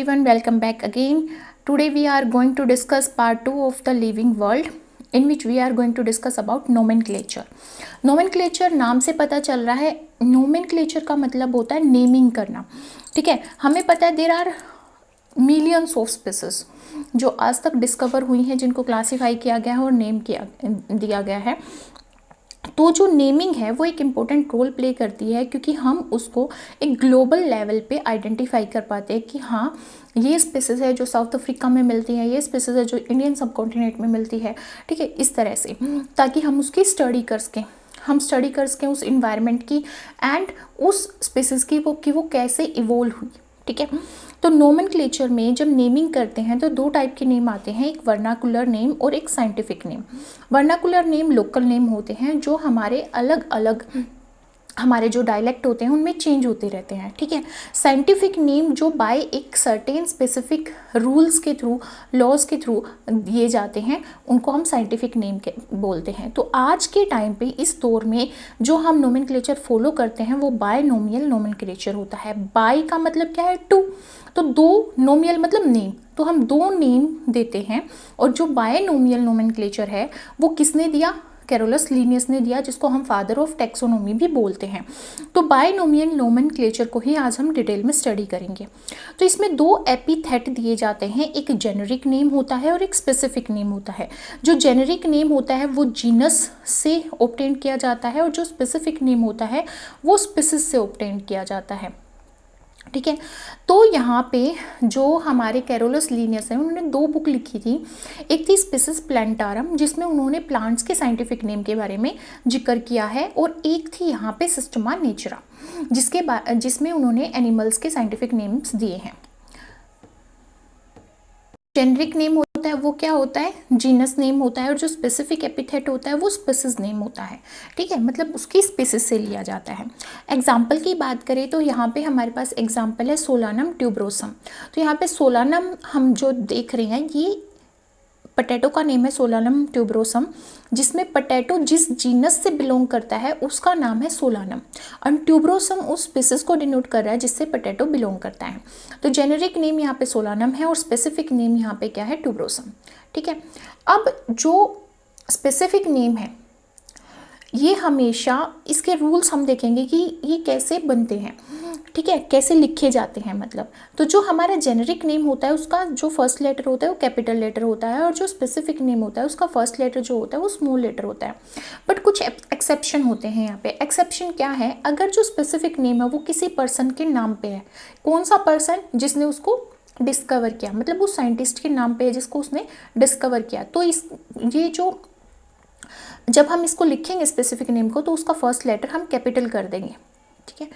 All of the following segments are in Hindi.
everyone, welcome back again. Today we are going to discuss part 2 of the living world in which we are going to discuss about nomenclature. Nomenclature नाम से पता चल रहा है, nomenclature का मतलब होता है नेमिंग करना. ठीक है, हमें पता है there are millions of species जो आज तक डिस्कवर हुई हैं, जिनको क्लासीफाई किया गया है और नेम दिया गया है. तो जो नेमिंग है वो एक इम्पोर्टेंट रोल प्ले करती है, क्योंकि हम उसको एक ग्लोबल लेवल पे आइडेंटिफाई कर पाते हैं कि हाँ ये स्पीसीज है जो साउथ अफ्रीका में मिलती है, ये स्पीसीज है जो इंडियन सब कॉन्टिनेंट में मिलती है. ठीक है, इस तरह से ताकि हम उसकी स्टडी कर सकें, उस इन्वायरमेंट की एंड उस स्पीसीज की वो कैसे इवोल्व हुई. ठीक है, तो नोमेनक्लेचर में जब नेमिंग करते हैं तो दो टाइप के नेम आते हैं, एक वर्नाकुलर नेम और एक scientific name. Vernacular name local name होते हैं जो हमारे अलग अलग हमारे जो डायलेक्ट होते हैं उनमें चेंज होते रहते हैं. ठीक है, साइंटिफिक नेम जो बाय एक सर्टेन स्पेसिफिक रूल्स के थ्रू, लॉज के थ्रू दिए जाते हैं, उनको हम साइंटिफिक नेम के बोलते हैं. तो आज के टाइम पे इस दौर में जो हम नोमेनक्लेचर फॉलो करते हैं वो बायनोमियल नोमेनक्लेचर होता है. बाय का मतलब क्या है? टू. तो दो, नोमियल मतलब नेम, तो हम दो नेम देते हैं. और जो बायनोमियल नोमेनक्लेचर है वो किसने दिया? कैरोलस लीनियस ने दिया, जिसको हम फादर ऑफ टैक्सोनॉमी भी बोलते हैं. तो बायनोमियल नोमेनक्लेचर को ही आज हम डिटेल में स्टडी करेंगे. तो इसमें दो एपिथेट दिए जाते हैं, एक जेनेरिक नेम होता है और एक स्पेसिफिक नेम होता है. जो जेनेरिक नेम होता है वो जीनस से ऑब्टेन किया जाता है और जो स्पेसिफिक नेम होता है वो स्पीसीज से ऑब्टेन किया जाता है. ठीक है, तो यहाँ पे जो हमारे कैरोलस लीनियस हैं उन्होंने दो बुक लिखी थी. एक थी स्पीसीज प्लांटारम जिसमें उन्होंने प्लांट्स के साइंटिफिक नेम के बारे में जिक्र किया है, और एक थी यहाँ पे सिस्टमा नेचुरा जिसमें उन्होंने एनिमल्स के साइंटिफिक नेम्स दिए हैं. जेनरिक नेम होता है वो क्या होता है? जीनस नेम होता है, और जो स्पेसिफिक एपिथेट होता है वो स्पीसीज नेम होता है. ठीक है, मतलब उसकी स्पीसीज से लिया जाता है. एग्जाम्पल की बात करें तो यहाँ पे हमारे पास एग्जाम्पल है सोलानम ट्यूबरोसम. तो यहाँ पे सोलानम हम जो देख रहे हैं ये पटेटो का नेम है सोलानम ट्यूबरोसम, जिसमें पटेटो जिस जीनस से बिलोंग करता है उसका नाम है सोलानम, और ट्यूबरोसम उस स्पीसीज को डिनोट कर रहा है जिससे पटेटो बिलोंग करता है. तो जेनेरिक नेम यहाँ पे सोलानम है और स्पेसिफिक नेम यहाँ पे क्या है? ट्यूबरोसम. ठीक है, अब जो स्पेसिफिक नेम है ये हमेशा इसके रूल्स हम देखेंगे कि ये कैसे बनते हैं. ठीक है, कैसे लिखे जाते हैं मतलब. तो जो हमारा जेनेरिक नेम होता है उसका जो फर्स्ट लेटर होता है वो कैपिटल लेटर होता है, और जो स्पेसिफिक नेम होता है उसका फर्स्ट लेटर जो होता है वो स्मॉल लेटर होता है. बट कुछ एक्सेप्शन होते हैं यहाँ पे. एक्सेप्शन क्या है? अगर जो स्पेसिफिक नेम है वो किसी पर्सन के नाम पे है. कौन सा पर्सन? जिसने उसको डिस्कवर किया, मतलब उस साइंटिस्ट के नाम पे है जिसको उसने डिस्कवर किया. तो ये जो जब हम इसको लिखेंगे स्पेसिफिक नेम को तो उसका फर्स्ट लेटर हम कैपिटल कर देंगे. ठीक है,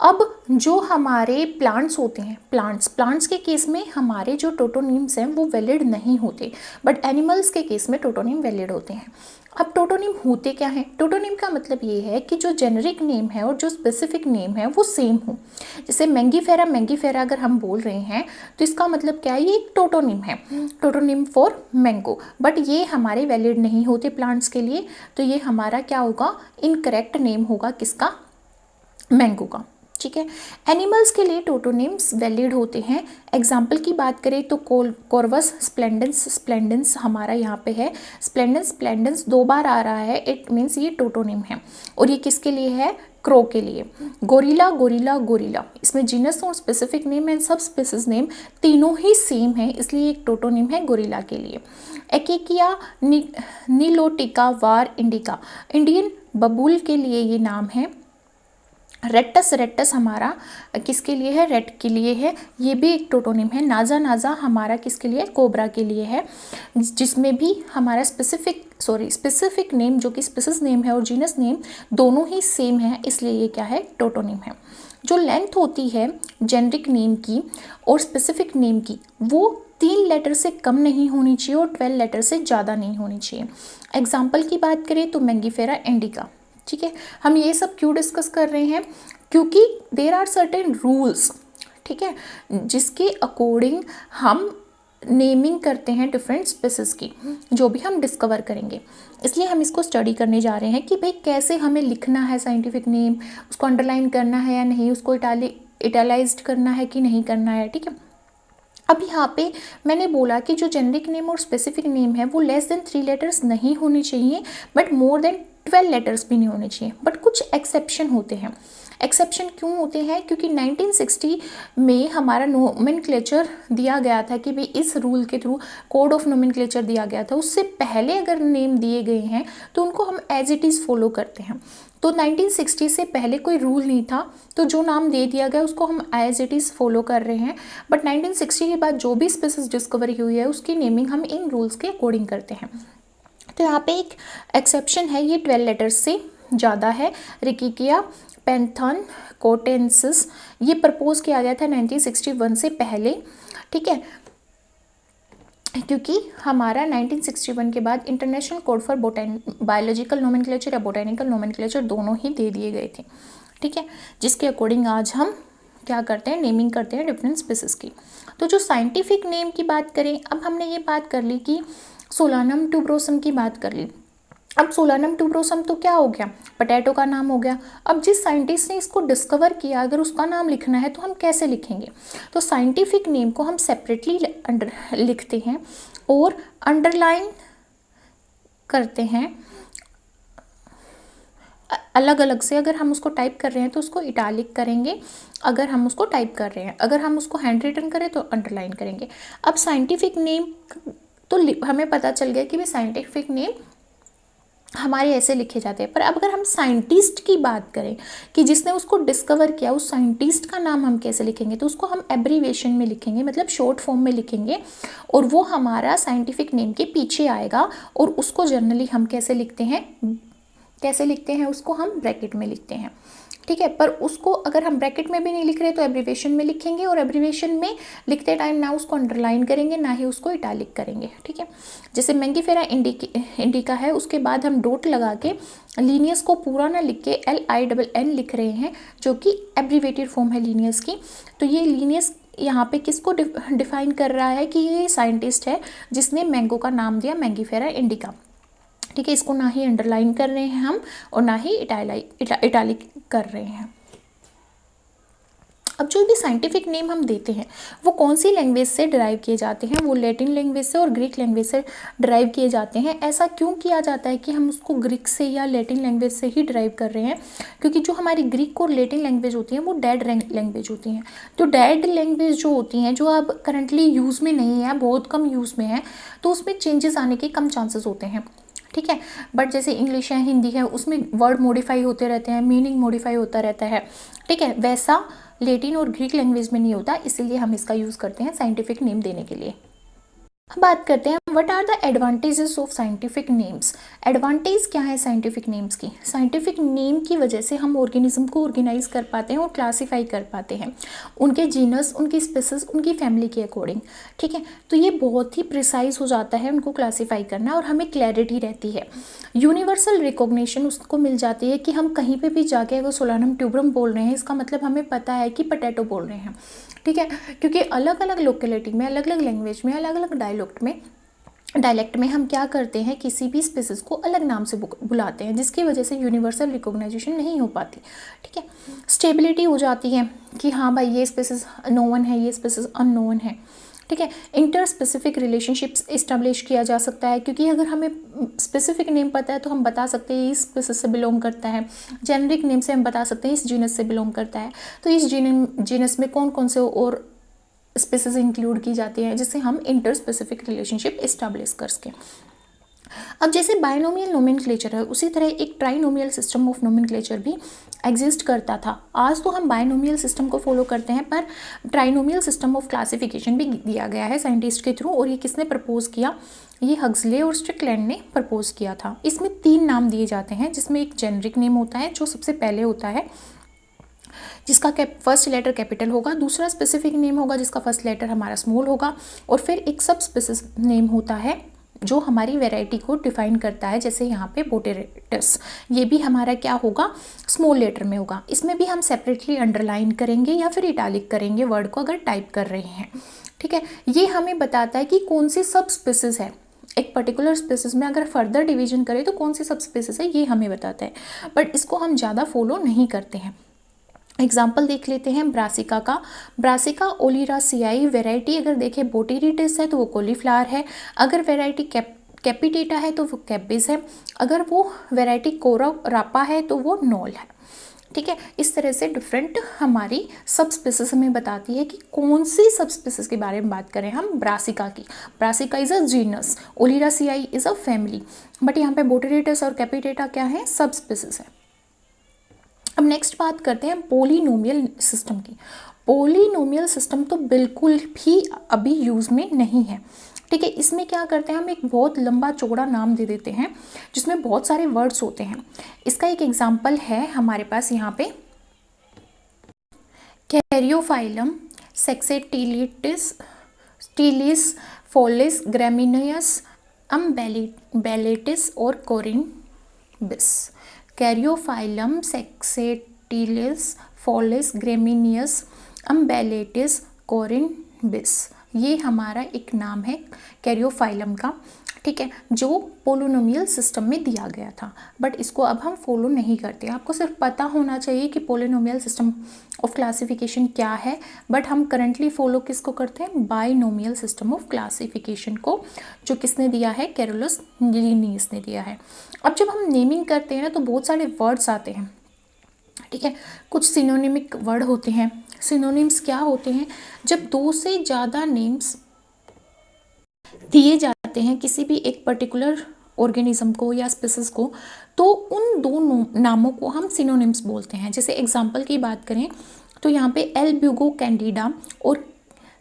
अब जो हमारे प्लांट्स होते हैं, प्लांट्स के केस में हमारे जो टोटोनिम्स हैं वो वैलिड नहीं होते, बट एनिमल्स के केस में टोटोनिम वैलिड होते हैं. अब टोटोनिम होते क्या हैं? टोटोनिम का मतलब ये है कि जो जेनेरिक नेम है और जो स्पेसिफिक नेम है वो सेम हो. जैसे मैंगीफेरा अगर हम बोल रहे हैं तो इसका मतलब क्या है? ये एक टोटोनिम है, टोटोनिम फॉर मैंगो, बट ये हमारे वैलिड नहीं होते प्लांट्स के लिए. तो ये हमारा क्या होगा? इनकरेक्ट नेम होगा. किसका? मैंगो का. ठीक है, एनिमल्स के लिए टोटोनिम्स वैलिड होते हैं. एग्जाम्पल की बात करें तो कॉर्वस स्प्लेंडेंस हमारा यहाँ पे है. स्प्लेंडेंस दो बार आ रहा है, इट मीन्स ये टोटोनिम है. और ये किसके लिए है? क्रो के लिए. गोरिला, इसमें जीनस और specific name and sub species name तीनों ही सेम है, इसलिए एक टोटोनिम है गोरिला के लिए. एकेकिया नीलोटिका वार इंडिका, इंडियन बबूल के लिए ये नाम है. रेट्टस हमारा किसके लिए है? रेट के लिए है, ये भी एक टोटोनिम है. नाजा हमारा किसके लिए? कोबरा के लिए है, जिसमें भी हमारा स्पेसिफिक नेम जो कि स्पीसीज नेम है और जीनस नेम दोनों ही सेम है, इसलिए ये क्या है? टोटोनिम है. जो लेंथ होती है जेनेरिक नेम की और स्पेसिफिक नेम की वो 3 लेटर से कम नहीं होनी चाहिए और 12 लेटर से ज़्यादा नहीं होनी चाहिए. एग्जाम्पल की बात करें तो मैंगीफेरा इंडिका. ठीक है, हम ये सब क्यों डिस्कस कर रहे हैं? क्योंकि देयर आर सर्टेन रूल्स. ठीक है, जिसके अकॉर्डिंग हम नेमिंग करते हैं डिफरेंट स्पीसीज की, जो भी हम डिस्कवर करेंगे. इसलिए हम इसको स्टडी करने जा रहे हैं कि भाई कैसे हमें लिखना है साइंटिफिक नेम, उसको अंडरलाइन करना है या नहीं, उसको इटैलाइज्ड करना है कि नहीं करना है. ठीक है, अब यहाँ पे मैंने बोला कि जो जेनरिक नेम और स्पेसिफिक नेम है वो लेस देन 3 लेटर्स नहीं होने चाहिए, बट मोर देन 12 लेटर्स भी नहीं होने चाहिए। बट कुछ एक्सेप्शन होते हैं। एक्सेप्शन क्यों होते हैं? क्योंकि 1960 में हमारा नोमेनक्लेचर दिया गया था कि भाई इस रूल के थ्रू कोड ऑफ नोमेनक्लेचर दिया गया था। उससे पहले अगर नेम दिए गए हैं तो उनको हम एज इट इज़ फॉलो करते हैं। तो 1960 से पहले कोई रूल नहीं था, तो जो नाम दे दिया गया उसको हम एज इट इज़ फॉलो कर रहे हैं। बट 1960 के बाद जो भी स्पीसीज डिस्कवरी हुई है उसकी नेमिंग हम इन रूल्स के अकॉर्डिंग करते हैं। तो यहाँ पे एक एक्सेप्शन है, ये 12 लेटर्स से ज़्यादा है। रिकिकिया पैंथन कोटेंसिस ये प्रपोज किया गया था 1961 से पहले, ठीक है, क्योंकि हमारा 1961 के बाद international code for biological nomenclature या बोटेनिकल नोमेनक्लेचर दोनों ही दे दिए गए थे, ठीक है, जिसके अकॉर्डिंग आज हम क्या करते हैं, नेमिंग करते हैं डिफरेंट स्पीसीज की। तो जो साइंटिफिक नेम की बात करें, अब हमने ये बात कर ली कि सोलानम ट्यूबरोसम की बात कर ली। अब सोलानम ट्यूबरोसम तो क्या हो गया, पोटैटो का नाम हो गया। अब जिस साइंटिस्ट ने इसको डिस्कवर किया अगर उसका नाम लिखना है तो हम कैसे लिखेंगे? तो साइंटिफिक नेम को हम सेपरेटली लिखते हैं और अंडरलाइन करते हैं अलग अलग से। अगर हम उसको टाइप कर रहे हैं तो उसको इटालिक करेंगे, अगर हम उसको टाइप कर रहे हैं, अगर हम उसको हैंड रिटन करें तो अंडरलाइन करेंगे। अब साइंटिफिक नेम तो हमें पता चल गया कि भाई साइंटिफिक नेम हमारे ऐसे लिखे जाते हैं। पर अब अगर हम साइंटिस्ट की बात करें कि जिसने उसको डिस्कवर किया, उस साइंटिस्ट का नाम हम कैसे लिखेंगे? तो उसको हम एब्रीविएशन में लिखेंगे, मतलब शॉर्ट फॉर्म में लिखेंगे, और वो हमारा साइंटिफिक नेम के पीछे आएगा। और उसको जनरली हम कैसे लिखते हैं उसको हम ब्रैकेट में लिखते हैं, ठीक है। पर उसको अगर हम ब्रैकेट में भी नहीं लिख रहे तो एब्रीविएशन में लिखेंगे, और एब्रीविएशन में लिखते टाइम ना उसको अंडरलाइन करेंगे ना ही उसको इटालिक करेंगे, ठीक है। जैसे मैंगीफेरा इंडिका है, उसके बाद हम डॉट लगा के लीनियस को पूरा ना लिख के LINN लिख रहे हैं, जो कि एब्रीवेटेड फॉर्म है लीनियस की। तो ये लीनियस यहाँ पे किसको डिफाइन कर रहा है कि ये साइंटिस्ट है जिसने मैंगो का नाम दिया मैंगीफेरा इंडिका, ठीक है। इसको ना ही अंडरलाइन कर रहे हैं हम और ना ही इटालिक कर रहे हैं। अब जो भी साइंटिफिक नेम हम देते हैं वो कौन सी लैंग्वेज से डिराइव किए जाते हैं? वो लैटिन लैंग्वेज से और ग्रीक लैंग्वेज से डिराइव किए जाते हैं। ऐसा क्यों किया जाता है कि हम उसको ग्रीक से या लैटिन लैंग्वेज से ही डिराइव कर रहे हैं? क्योंकि जो हमारी ग्रीक और लैटिन लैंग्वेज होती हैं वो डेड लैंग्वेज होती हैं। तो डेड लैंग्वेज जो होती हैं, जो अब करंटली यूज़ में नहीं है, बहुत कम यूज़ में है, तो उसमें चेंजेस आने के कम चांसेस होते हैं, ठीक है। बट जैसे इंग्लिश है, हिंदी है, उसमें वर्ड मॉडिफाई होते रहते हैं, मीनिंग मॉडिफाई होता रहता है, ठीक है। वैसा लैटिन और ग्रीक लैंग्वेज में नहीं होता, इसीलिए हम इसका यूज़ करते हैं साइंटिफिक नेम देने के लिए। अब बात करते हैं what are the advantages of scientific names. Advantage क्या है साइंटिफिक नेम्स की? साइंटिफिक नेम की वजह से हम ऑर्गेनिज्म को ऑर्गेनाइज कर पाते हैं और क्लासीफाई कर पाते हैं उनके जीनस, उनकी स्पीसीज, उनकी फैमिली के अकॉर्डिंग, ठीक है। तो ये बहुत ही प्रिसाइज हो जाता है उनको क्लासीफाई करना, और हमें क्लैरिटी रहती है। यूनिवर्सल रिकॉग्निशन उसको मिल जाती है कि हम कहीं पर भी जाके अगर सोलानम ट्यूबरम बोल रहे हैं, इसका मतलब हमें पता है कि पोटैटो बोल रहे हैं, ठीक है। क्योंकि अलग अलग लोकेलिटी में, अलग अलग लैंग्वेज में, अलग अलग डायलेक्ट में हम क्या करते हैं, किसी भी स्पीसीज को अलग नाम से बुलाते हैं, जिसकी वजह से यूनिवर्सल रिकॉग्नाइजेशन नहीं हो पाती, ठीक है। स्टेबिलिटी हो जाती है कि हाँ भाई ये स्पीसीज नोन है, ये स्पीसीज अननोन है, ठीक है। इंटर स्पेसिफिक रिलेशनशिप्स इस्टेब्लिश किया जा सकता है, क्योंकि अगर हमें स्पेसिफिक नेम पता है तो हम बता सकते हैं इस स्पीसीज से बिलोंग करता है। जेनरिक नेम से हम बता सकते हैं इस जीनस से बिलोंग करता है। तो इस जीनस में कौन कौन से और स्पीसीज इंक्लूड की जाती है, जिससे हम इंटर स्पेसिफिक रिलेशनशिप इस्टेब्लिश कर सकें। अब जैसे बायनोमियल नोमेनक्लेचर है, उसी तरह एक ट्राइनोमियल सिस्टम ऑफ नोमेनक्लेचर भी एग्जिस्ट करता था। आज तो हम बायनोमियल सिस्टम को फॉलो करते हैं, पर ट्राइनोमियल सिस्टम ऑफ क्लासिफिकेशन भी दिया गया है साइंटिस्ट के थ्रू, और ये किसने प्रपोज किया? ये हक्सले और स्ट्रिकलैंड ने प्रपोज किया था। इसमें 3 नाम दिए जाते हैं, जिसमें एक जेनरिक नेम होता है जो सबसे पहले होता है, जिसका फर्स्ट लेटर कैपिटल होगा। दूसरा स्पेसिफिक नेम होगा जिसका फर्स्ट लेटर हमारा स्मॉल होगा, और फिर एक सब स्पीसीज नेम होता है जो हमारी वैरायटी को डिफाइन करता है। जैसे यहाँ पे बोटेरेटस, ये भी हमारा क्या होगा, स्मॉल लेटर में होगा। इसमें भी हम सेपरेटली अंडरलाइन करेंगे या फिर इटालिक करेंगे वर्ड को अगर टाइप कर रहे हैं, ठीक है। ये हमें बताता है कि कौन सी सब स्पीसीज है। एक पर्टिकुलर स्पीसीज में अगर फर्दर डिवीजन करें तो कौन सी सब स्पीसीज है, ये हमें बताता है, बट इसको हम ज़्यादा फॉलो नहीं करते हैं। एग्जाम्पल देख लेते हैं ब्रासिका का। ब्रासिका ओलिरासियाई वेराइटी अगर देखें बोटेरिटिस है तो वो कॉलीफ्लावर है, अगर वेराइटी कैपिटेटा है तो वो कैबिज है, अगर वो वेराइटी कोरा रापा है तो वो नॉल है। ठीक है, इस तरह से डिफरेंट हमारी सब स्पीसीज हमें बताती है कि कौन सी सब स्पीसीज के बारे में बात करें हम ब्रासिका की। Brassica is a genus, oleraceae is a family, but यहाँ पे बोटेरिटिस और कैपिटेटा क्या है, सब स्पीसीज है। अब नेक्स्ट बात करते हैं पोलिनोमियल सिस्टम की। पोलिनोमियल सिस्टम तो बिल्कुल भी अभी यूज़ में नहीं है। ठीक है, इसमें क्या करते हैं हम एक बहुत लंबा चौड़ा नाम दे देते हैं जिसमें बहुत सारे वर्ड्स होते हैं। इसका एक एग्जांपल है हमारे पास यहाँ पे, कैरियोफाइलम, सेक्सेटिलिटिस, टिलिस, फोलिस, ग्रेमिनियस, अम्बेलिटिस और कोरिनबिस। कैरियोफाइलम, सेक्सेटिलिस, फोलिस, ग्रेमिनियस, अम्बेलिटिस, कोरिनबिस, ये हमारा एक नाम है कैरियोफाइलम का। ठीक है, जो पोलिनोमियल सिस्टम में दिया गया था, बट इसको अब हम फॉलो नहीं करते। आपको सिर्फ पता होना चाहिए कि पोलिनोमियल सिस्टम ऑफ क्लासिफिकेशन क्या है, बट हम करंटली फॉलो किसको करते हैं, बाइनोमियल सिस्टम ऑफ क्लासिफिकेशन को, जो किसने दिया है, कैरोलस लिनियस ने दिया है। अब जब हम नेमिंग करते हैं ना तो बहुत सारे वर्ड्स आते हैं। ठीक है, कुछ सिनोनिमिक वर्ड होते हैं। सिनोनिम्स क्या होते हैं, जब दो से ज़्यादा नेम्स दिए जाते हैं किसी भी एक पर्टिकुलर ऑर्गेनिज्म को या स्पीसीज को, तो उन दो नामों को हम सिनोनिम्स बोलते हैं। जैसे एग्जांपल की बात करें तो यहाँ पे एल ब्यूगो कैंडिडा और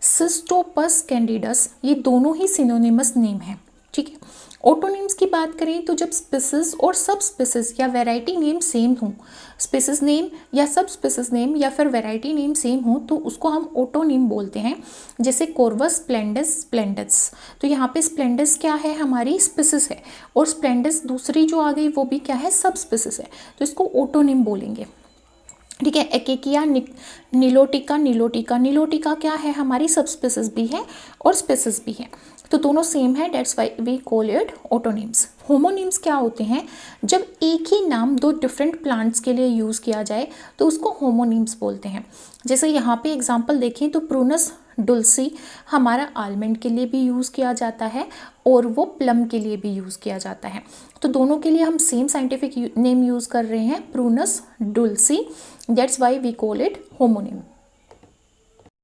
सिस्टोपस कैंडिडस, ये दोनों ही सिनोनिमस नेम हैं। ठीक है, ऑटोनिम्स की बात करें तो जब स्पीसीज और सब स्पीसीज या वैरायटी नेम सेम हों, स्पीसीज नेम या सब स्पीसीज नेम या फिर वैरायटी नेम सेम हो, तो उसको हम ऑटोनिम बोलते हैं। जैसे कोर्वस स्प्लेंडस स्प्लेंडस, तो यहाँ पे स्प्लेंडस क्या है, हमारी स्पीसीज है, और स्प्लेंडस दूसरी जो आ गई वो भी क्या है, सब स्पीसीज है, तो इसको ऑटोनिम बोलेंगे। ठीक है, एकेकिया निलोटिका, निलोटिका, निलोटिका क्या है, हमारी सब स्पीसीज भी है और स्पीसीज भी है, तो दोनों सेम है, that's why we call it autonyms. Homonyms क्या होते हैं, जब एक ही नाम दो डिफरेंट प्लांट्स के लिए यूज़ किया जाए तो उसको होमोनिम्स बोलते हैं। जैसे यहाँ पे एग्जांपल देखें तो प्रूनस डुल्सी हमारा आलमंड के लिए भी यूज़ किया जाता है और वो प्लम के लिए भी यूज़ किया जाता है, तो दोनों के लिए हम सेम साइंटिफिक नेम यूज़ कर रहे हैं, prunus dulcis, that's why we call it homonym.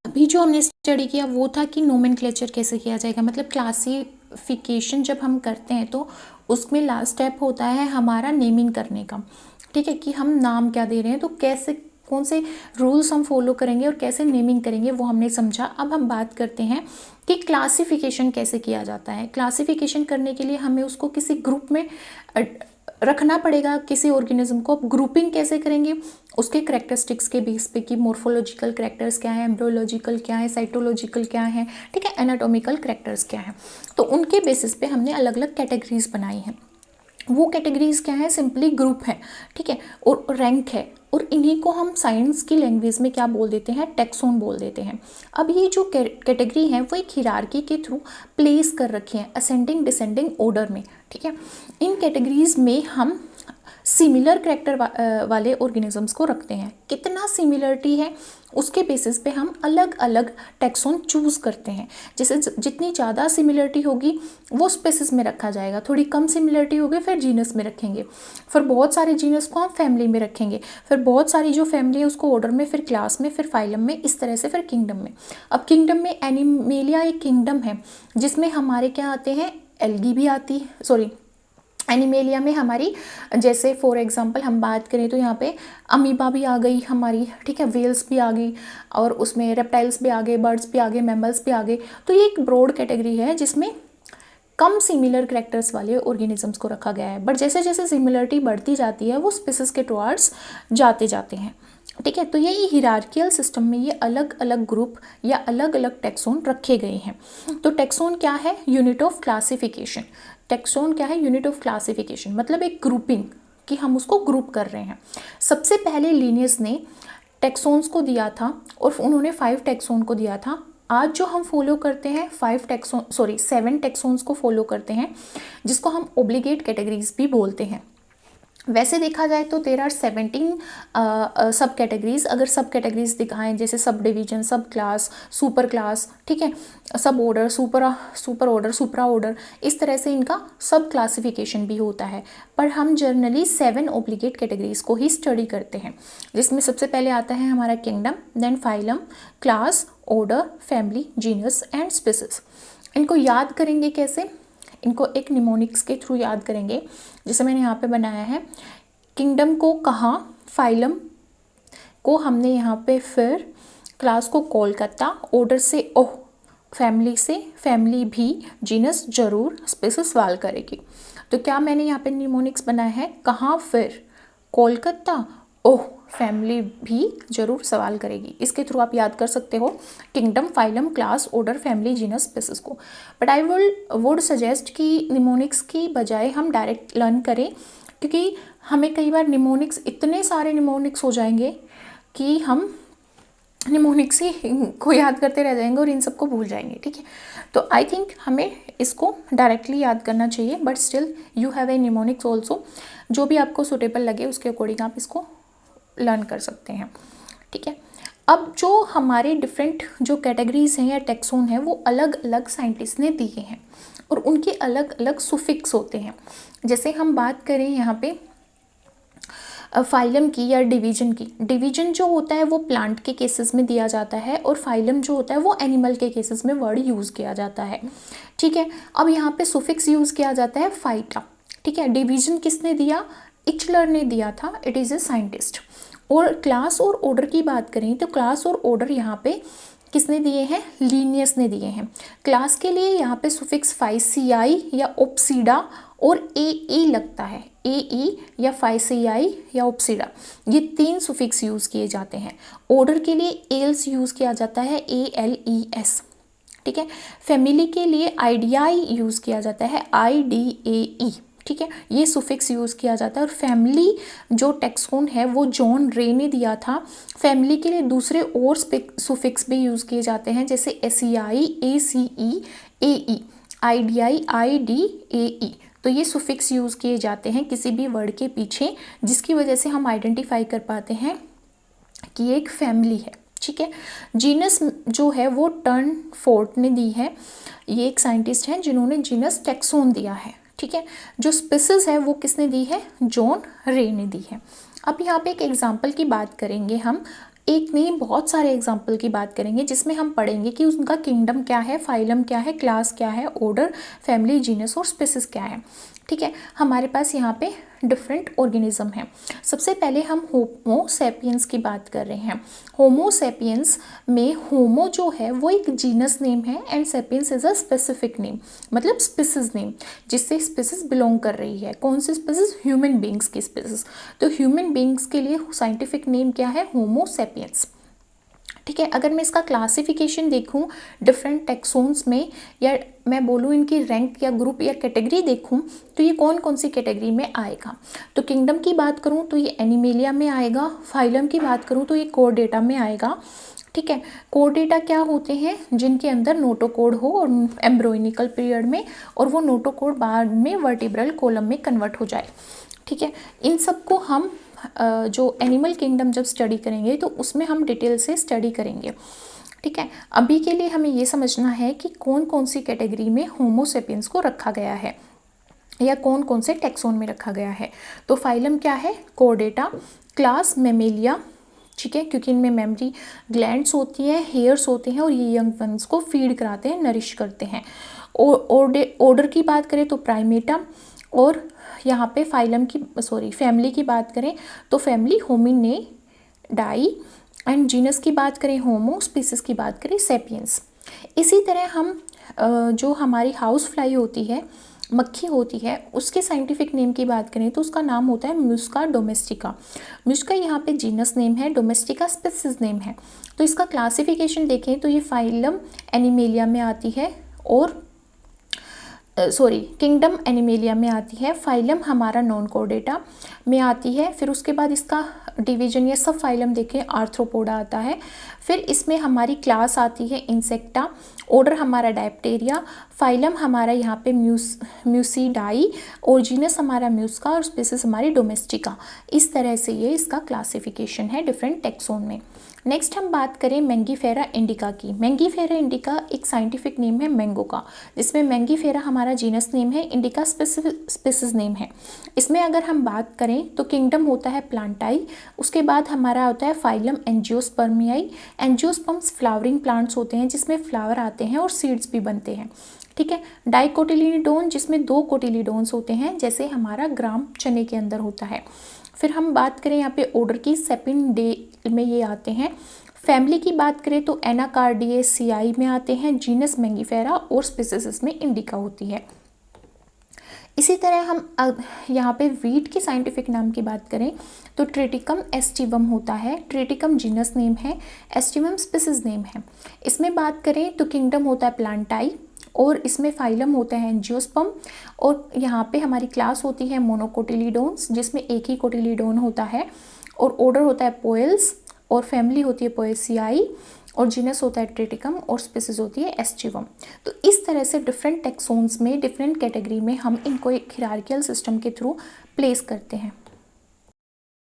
अभी जो हमने स्टडी किया वो था कि नोमेनक्लेचर कैसे किया जाएगा, मतलब क्लासिफिकेशन जब हम करते हैं तो उसमें लास्ट स्टेप होता है हमारा नेमिंग करने का। ठीक है, कि हम नाम क्या दे रहे हैं, तो कैसे कौन से रूल्स हम फॉलो करेंगे और कैसे नेमिंग करेंगे वो हमने समझा। अब हम बात करते हैं कि क्लासिफिकेशन कैसे किया जाता है। क्लासिफिकेशन करने के लिए हमें उसको किसी ग्रुप में रखना पड़ेगा, किसी ऑर्गेनिज्म को ग्रुपिंग कैसे करेंगे, उसके करेक्टरिस्टिक्स के बेस पे कि मोर्फोलॉजिकल करेक्टर्स क्या है, एम्ब्रियोलॉजिकल क्या है, साइटोलॉजिकल क्या है, ठीक है, एनाटॉमिकल करेक्टर्स क्या है, तो उनके बेसिस पे हमने अलग अलग कैटेगरीज बनाई हैं। वो कैटेगरीज क्या है, सिंपली ग्रुप है, ठीक है, और रैंक है, और इन्हीं को हम साइंस की लैंग्वेज में क्या बोल देते हैं, टैक्सोन बोल देते हैं। अब ये जो कैटेगरी है वो एक हिरार्की के थ्रू प्लेस कर रखे हैं असेंडिंग डिसेंडिंग ऑर्डर में। ठीक है, इन कैटेगरीज में हम सिमिलर करेक्टर वाले ऑर्गेनिजम्स को रखते हैं। कितना सिमिलरिटी है उसके बेसिस पे हम अलग अलग टैक्सोन चूज़ करते हैं। जैसे जितनी ज़्यादा सिमिलरिटी होगी वो स्पेसिस में रखा जाएगा, थोड़ी कम सिमिलरिटी होगी फिर जीनस में रखेंगे, फिर बहुत सारे जीनस को हम फैमिली में रखेंगे, फिर बहुत सारी जो फैमिली है उसको ऑर्डर में, फिर क्लास में, फिर फाइलम में, इस तरह से फिर किंगडम में। अब किंगडम में एनिमेलिया एक किंगडम है जिसमें हमारे क्या आते हैं, एल्गी भी आती, एनिमेलिया में हमारी, जैसे फॉर एग्जांपल हम बात करें तो यहाँ पे अमीबा भी आ गई हमारी, ठीक है, वेल्स भी आ गई, और उसमें रेप्टाइल्स भी आ गए, बर्ड्स भी आ गए, मैमल्स भी आ गए। तो ये एक ब्रॉड कैटेगरी है जिसमें कम सिमिलर कैरेक्टर्स वाले ऑर्गेनिजम्स को रखा गया है, बट जैसे जैसे सिमिलरिटी बढ़ती जाती है वो स्पीसीज के टुवर्ड्स जाते हैं। ठीक है, तो ये हिरार्कियल सिस्टम में ये अलग अलग ग्रुप या अलग अलग टैक्सोन रखे गए हैं। तो टैक्सोन क्या है, यूनिट ऑफ क्लासिफिकेशन। टैक्सोन क्या है, यूनिट ऑफ क्लासिफिकेशन, मतलब एक ग्रुपिंग, कि हम उसको ग्रुप कर रहे हैं। सबसे पहले लिनियस ने टैक्सोन्स को दिया था और उन्होंने 5 टैक्सोन को दिया था। आज जो हम फॉलो करते हैं 7 टैक्सोन्स को फॉलो करते हैं, जिसको हम ऑब्लिगेट कैटेगरीज भी बोलते हैं। वैसे देखा जाए तो देर आर 17 सब कैटेगरीज। अगर सब कैटेगरीज दिखाएं जैसे सब डिवीजन, सब क्लास, सुपर क्लास, ठीक है, सब ऑर्डर, सुपर ऑर्डर, सुपरा ऑर्डर, इस तरह से इनका सब क्लासिफिकेशन भी होता है। पर हम जर्नली 7 ऑब्लिगेट कैटेगरीज को ही स्टडी करते हैं, जिसमें सबसे पहले आता है हमारा kingdom, then phylum, class, order, family, genus and species. इनको याद करेंगे कैसे? इनको एक निमोनिक्स के थ्रू याद करेंगे, जैसे मैंने यहाँ पे बनाया है। किंगडम को कहाँ, फाइलम को हमने यहाँ पे फिर, क्लास को कोलकाता, ऑर्डर से ओह, फैमिली से फैमिली भी, जीनस जरूर, स्पीसीज सवाल करेगी। तो क्या मैंने यहाँ पे निमोनिक्स बनाया है? कहाँ, फिर, कोलकाता, ओह, फैमिली भी जरूर सवाल करेगी। इसके थ्रू आप याद कर सकते हो kingdom, phylum, class, order, family, genus, species को। बट आई वुड सजेस्ट कि निमोनिक्स की बजाय हम डायरेक्ट लर्न करें, क्योंकि हमें कई बार निमोनिक्स, इतने सारे निमोनिक्स हो जाएंगे कि हम निमोनिक्स ही को याद करते रह जाएंगे और इन सबको भूल जाएंगे, ठीक है। तो आई थिंक हमें इसको डायरेक्टली याद करना चाहिए, but still you have a mnemonics also. जो भी आपको सुटेबल लगे उसके अकॉर्डिंग आप इसको लर्न कर सकते हैं, ठीक है। अब जो हमारे डिफरेंट जो कैटेगरीज हैं या टेक्सोन हैं वो अलग अलग साइंटिस्ट ने दिए हैं और उनके अलग अलग सुफिक्स होते हैं। जैसे हम बात करें यहाँ पे फाइलम की या डिवीजन की, डिवीजन जो होता है वो प्लांट के केसेस में दिया जाता है और फाइलम जो होता है वो एनिमल के केसेस में वर्ड यूज़ किया जाता है, ठीक है। अब यहाँ पे सुफिक्स यूज़ किया जाता है फाइटा, ठीक है। डिवीजन किसने दिया? इचलर ने दिया था, इट इज़ ए साइंटिस्ट। और क्लास और ऑर्डर की बात करें तो क्लास और ऑर्डर यहाँ पे किसने दिए हैं? लीनियस ने दिए हैं। क्लास के लिए यहाँ पे सुफिक्स फाइसियाई या ओप्सिडा और ए लगता है, ए या फाइसियाई या ओप्सिडा, ये 3 सुफिक्स यूज़ किए जाते हैं। ऑर्डर के लिए एल्स यूज़ किया जाता है, ALES, ठीक है। फैमिली के लिए आइडियाई यूज़ किया जाता है, IDAE, ठीक है। ये सुफिक्स यूज़ किया जाता है। और फैमिली जो टेक्सोन है वो जॉन रे ने दिया था। फैमिली के लिए दूसरे और सुफिक्स भी यूज़ किए जाते हैं, जैसे SEI, ACE, AE, IDI, IDAE। तो ये सुफिक्स यूज़ किए जाते हैं किसी भी वर्ड के पीछे, जिसकी वजह से हम आइडेंटिफाई कर पाते हैं कि ये एक फैमिली है, ठीक है। जीनस जो है वो टर्न फोर्ट ने दी है, ये एक साइंटिस्ट हैं जिन्होंने जीनस टेक्सोन दिया है, ठीक है। जो स्पीसीज है वो किसने दी है? जॉन रे ने दी है। अब यहाँ पे एक एग्जाम्पल की बात करेंगे हम, एक नहीं बहुत सारे एग्जाम्पल की बात करेंगे जिसमें हम पढ़ेंगे कि उनका किंगडम क्या है, फाइलम क्या है, क्लास क्या है, ऑर्डर, फैमिली, जीनस और स्पीसीज क्या है, ठीक है। हमारे पास यहाँ पे डिफरेंट ऑर्गेनिज्म हैं। सबसे पहले हम होमो सेपियंस की बात कर रहे हैं। होमो सेपियंस में होमो जो है वो एक जीनस नेम है and sapiens is a specific name, मतलब स्पीसीज नेम, जिससे स्पीसीज बिलोंग कर रही है। कौन सी स्पीसीज? ह्यूमन बींग्स की स्पीसीज। तो ह्यूमन बींग्स के लिए साइंटिफिक नेम क्या है? होमो सेपियंस, ठीक है। अगर मैं इसका क्लासिफिकेशन देखूं डिफरेंट टेक्सोन्स में, या मैं बोलूं इनकी रैंक या ग्रुप या कैटेगरी देखूं, तो ये कौन कौन सी कैटेगरी में आएगा? तो किंगडम की बात करूं तो ये एनिमेलिया में आएगा। फाइलम की बात करूं तो ये कोरडेटा में आएगा, ठीक है। कोरडेटा क्या होते हैं? जिनके अंदर नोटोकोड हो और एम्ब्रोनिकल पीरियड में, और वो नोटोकोड बाद में वर्टिब्रल कॉलम में कन्वर्ट हो जाए, ठीक है। इन सब को हम जो एनिमल किंगडम जब स्टडी करेंगे तो उसमें हम डिटेल से स्टडी करेंगे, ठीक है। अभी के लिए हमें ये समझना है कि कौन कौन सी कैटेगरी में होमो सेपियंस को रखा गया है या कौन कौन से टेक्सोन में रखा गया है। तो फाइलम क्या है? कोरडेटा। क्लास मेमेलिया, ठीक है, क्योंकि इनमें मेमोरी ग्लैंड्स होती हैं, हेयर्स होते हैं और ये यंग वंस को फीड कराते हैं, नरिश करते हैं। ऑर्डर की बात करें तो प्राइमेटा। और यहाँ पे फैमिली की बात करें तो फैमिली होमिनिडाई, एंड जीनस की बात करें होमो, स्पीसीज की बात करें सेपियंस। इसी तरह हम जो हमारी हाउस फ्लाई होती है, मक्खी होती है, उसके साइंटिफिक नेम की बात करें तो उसका नाम होता है म्यूस्का डोमेस्टिका। म्यूस्का यहाँ पे जीनस नेम है, डोमेस्टिका स्पीसीज नेम है। तो इसका क्लासिफिकेशन देखें तो ये फाइलम एनिमेलिया में आती है और किंगडम एनिमेलिया में आती है, फाइलम हमारा नॉन कॉर्डेटा में आती है, फिर उसके बाद इसका डिवीजन या सब फाइलम देखें आर्थ्रोपोडा आता है, फिर इसमें हमारी क्लास आती है इंसेक्टा, ऑर्डर हमारा डायप्टेरिया, फाइलम हमारा यहाँ पे म्यूसिडाई, और जीनस हमारा म्यूस्का और स्पीसीज हमारी डोमेस्टिका। इस तरह से ये इसका क्लासिफिकेशन है डिफरेंट टेक्सोन में। नेक्स्ट हम बात करें मैंगीफेरा इंडिका की। मैंगीफेरा इंडिका एक साइंटिफिक नेम है मैंगो का, जिसमें मैंगीफेरा हमारा जीनस नेम है, इंडिका स्पीसीज नेम है। इसमें अगर हम बात करें तो किंगडम होता है प्लांटाई, उसके बाद हमारा होता है फाइलम एंजियोस्पर्मियाई। एंजियोस्पर्म्स फ्लावरिंग प्लांट्स होते हैं जिसमें फ्लावर आते हैं और सीड्स भी बनते हैं, ठीक है। डाइकोटिलीडोन जिसमें 2 कोटिलीडोन्स होते हैं, जैसे हमारा ग्राम चने के अंदर होता है। फिर हम बात करें यहाँ पे ऑर्डर की, सेपिनडे में ये आते हैं। फैमिली की बात करें तो एनाकार्डियेसियाई में आते हैं, जीनस मैंगीफेरा और स्पीसीज इसमें इंडिका होती है। इसी तरह हम यहाँ पे वीट की साइंटिफिक नाम की बात करें तो ट्रिटिकम एस्टिवम होता है, ट्रिटिकम जीनस नेम है, एस्टिवम स्पीसीज नेम है। इसमें बात करें तो किंगडम होता है प्लांटाई, और इसमें फाइलम होता है एंजियोस्पर्म, और यहाँ पे हमारी क्लास होती है मोनोकोटिलीडोन्स जिसमें एक ही कोटिलीडोन होता है, और ऑर्डर होता है पोएल्स, और फैमिली होती है पोएसियाई, और जीनस होता है ट्रिटिकम, और स्पीसीज होती है एस्टिवम। तो इस तरह से डिफरेंट टेक्सोन्स में डिफरेंट कैटेगरी में हम इनको एक हिरार्कियल सिस्टम के थ्रू प्लेस करते हैं।